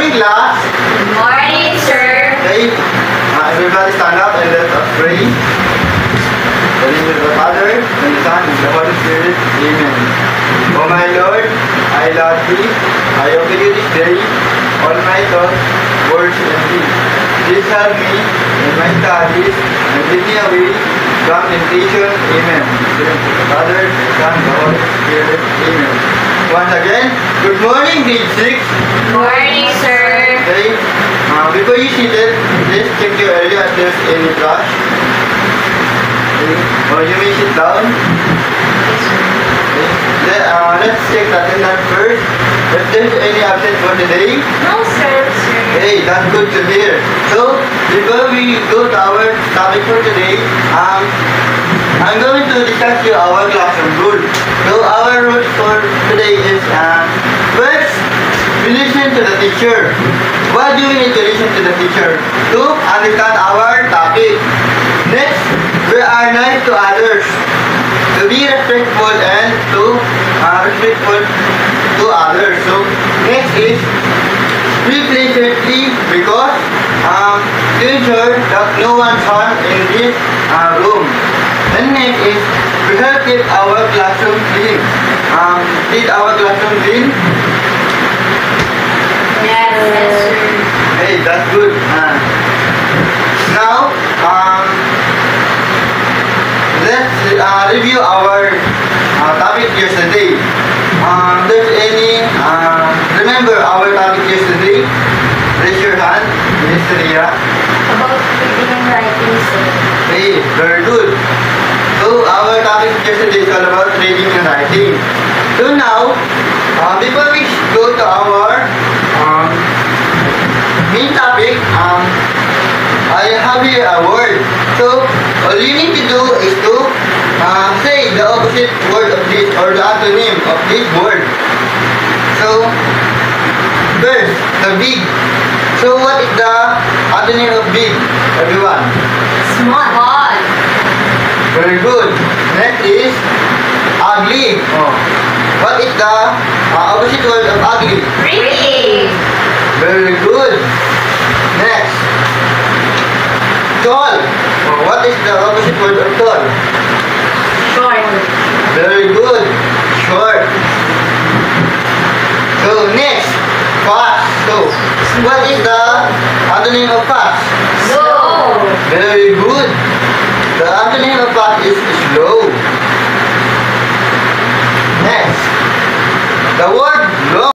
morning, class. Good morning, sir. Okay, everybody stand up and let us pray. In the name of the Father, and the Son, and the Holy Spirit. Amen. O my Lord, I love thee. I obey you this day. All my thoughts, words, and deeds. Please help me in my studies and lead me away from temptation. Amen. In the name of the Father, the Son, and the Holy Spirit. Amen. Once again, good morning, grade 6. Good morning, sir. Okay, before you sit it, please check your area if there's any brush. Okay, or you may sit down. Okay. Let's check the attendance first. If there's any absent for today, No, sir. hey, that's good to hear. So, before we go to our topic for today, I'm going to discuss you our classroom rule. So, our rules for today is, first, we listen to the teacher. Why do we need to listen to the teacher? To understand our topic. Next, we are nice to others. To be respectful and to respectful to others. So, next is, we play safely because to ensure that no one's harmed in this room. And next is, we help keep our classroom clean. Keep our classroom clean. Yes, sir. Hey, that's good. Now, let's review our topic yesterday. There's any remember our topic yesterday? Raise your hand, Miss Ria. About reading and writing, sir. Hey, very good. So our topic yesterday is all about reading and writing. So now, before we go to our main topic, I have here a word. So all you need to do is to say the opposite word of this or the antonym of this word. So first, the big. So what is the antonym of big, everyone? Small. Very good. Next is ugly. Oh. What is the opposite word of ugly? Pretty. Very good. Next. Tall. Oh, what is the opposite word of tall? Short. Very good. Short. So next, fast. So what is the antonym of fast? Slow. Very good. The antonym of fast is slow. Next, the word